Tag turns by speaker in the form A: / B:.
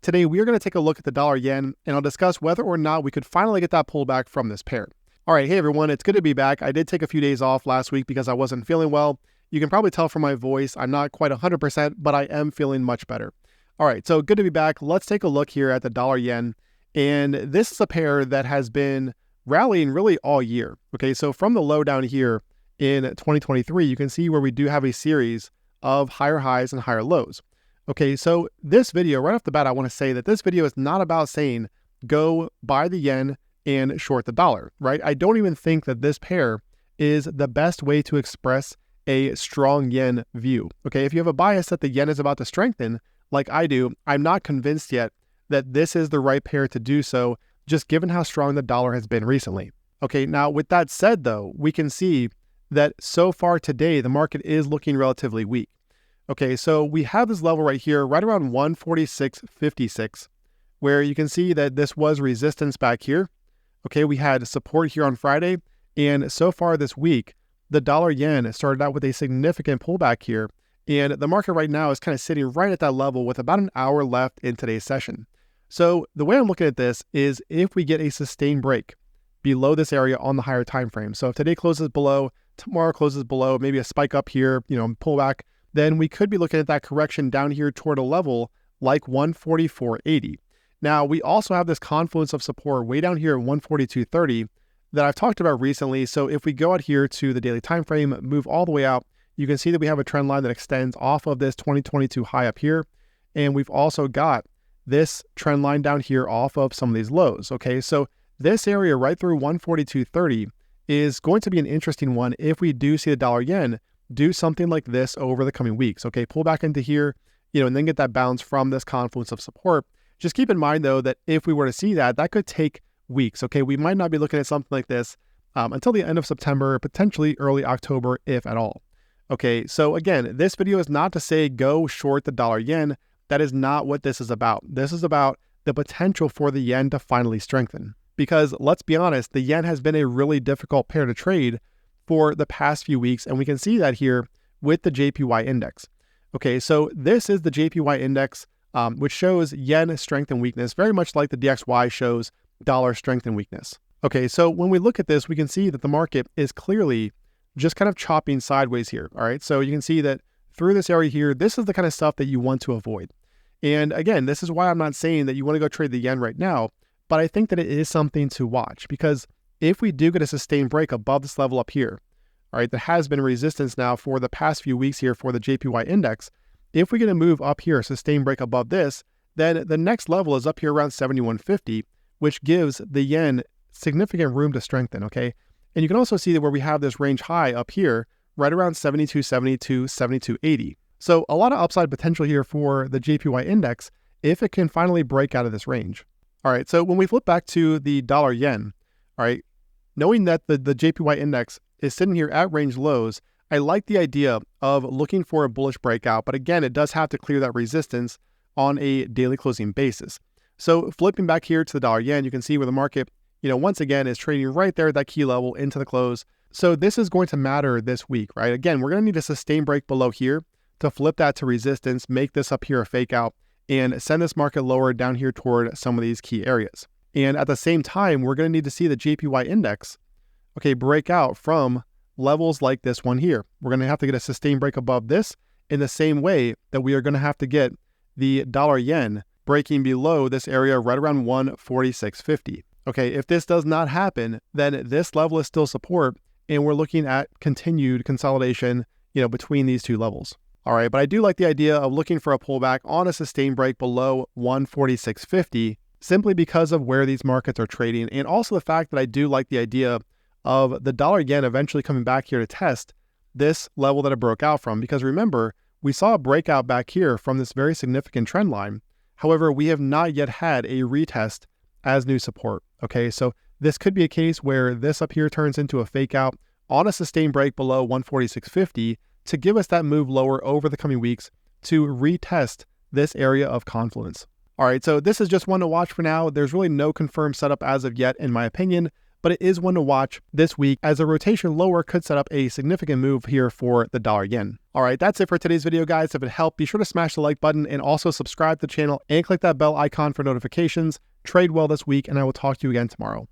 A: Today, we are going to take a look at the dollar yen, and I'll discuss whether or not we could finally get that pullback from this pair. All right, hey everyone, it's good to be back. I did take a few days off last week because I wasn't feeling well. You can probably tell from my voice, I'm not quite 100%, but I am feeling much better. All right, so good to be back. Let's take a look here at the dollar yen, and this is a pair that has been rallying really all year. Okay, so from the low down here in 2023, you can see where we do have a series of higher highs and higher lows. Okay, so this video, right off the bat, I want to say that this video is not about saying go buy the yen and short the dollar, right? I don't even think that this pair is the best way to express a strong yen view. Okay, if you have a bias that the yen is about to strengthen, like I do, I'm not convinced yet that this is the right pair to do so, just given how strong the dollar has been recently. Okay, now with that said though, we can see that so far today, the market is looking relatively weak. Okay, so we have this level right here, right around 146.56, where you can see that this was resistance back here. Okay, we had support here on Friday, and so far this week, the dollar yen started out with a significant pullback here, and the market right now is kind of sitting right at that level with about an hour left in today's session. So the way I'm looking at this is if we get a sustained break below this area on the higher time frame. So if today closes below, tomorrow closes below, maybe a spike up here, pullback, then we could be looking at that correction down here toward a level like 144.80. Now, we also have this confluence of support way down here at 142.30 that I've talked about recently. So if we go out here to the daily time frame, move all the way out, you can see that we have a trend line that extends off of this 2022 high up here. And we've also got this trend line down here off of some of these lows. Okay, so this area right through 142.30 is going to be an interesting one if we do see the dollar yen do something like this over the coming weeks. Okay, pull back into here, and then get that bounce from this confluence of support. Just keep in mind though, that if we were to see that, that could take weeks. Okay, we might not be looking at something like this until the end of September, potentially early October, if at all. Okay, so again, this video is not to say go short the dollar yen. That is not what this is about. This is about the potential for the yen to finally strengthen. Because let's be honest, the yen has been a really difficult pair to trade for the past few weeks, and we can see that here with the JPY Index. Okay, so this is the JPY Index, which shows yen strength and weakness, very much like the DXY shows dollar strength and weakness. Okay, so when we look at this, we can see that the market is clearly just kind of chopping sideways here. All right, so you can see that through this area here, this is the kind of stuff that you want to avoid. And again, this is why I'm not saying that you want to go trade the yen right now, but I think that it is something to watch, because if we do get a sustained break above this level up here, all right, that has been resistance now for the past few weeks here for the JPY Index, if we get a move up here, a sustained break above this, then the next level is up here around 71.50, which gives the yen significant room to strengthen, okay? And you can also see that where we have this range high up here, right around 72.70 to 72.80. So a lot of upside potential here for the JPY Index if it can finally break out of this range. All right, so when we flip back to the dollar yen, all right, knowing that the JPY Index is sitting here at range lows, I like the idea of looking for a bullish breakout, but again, it does have to clear that resistance on a daily closing basis. So flipping back here to the dollar yen, you can see where the market, once again is trading right there at that key level into the close. So this is going to matter this week, right? Again, we're going to need a sustained break below here to flip that to resistance, make this up here a fake out, and send this market lower down here toward some of these key areas. And at the same time, we're going to need to see the JPY Index, okay, break out from levels like this one here. We're going to have to get a sustained break above this in the same way that we are going to have to get the dollar yen breaking below this area right around 146.50. Okay, if this does not happen, then this level is still support, and we're looking at continued consolidation, between these two levels. All right, but I do like the idea of looking for a pullback on a sustained break below 146.50, simply because of where these markets are trading, and also the fact that I do like the idea of the dollar yen eventually coming back here to test this level that it broke out from. Because remember, we saw a breakout back here from this very significant trend line. However, we have not yet had a retest as new support. Okay, so this could be a case where this up here turns into a fake out on a sustained break below 146.50 to give us that move lower over the coming weeks to retest this area of confluence. All right, so this is just one to watch for now. There's really no confirmed setup as of yet, in my opinion, but it is one to watch this week as a rotation lower could set up a significant move here for the dollar yen. All right, that's it for today's video, guys. If it helped, be sure to smash the like button and also subscribe to the channel and click that bell icon for notifications. Trade well this week, and I will talk to you again tomorrow.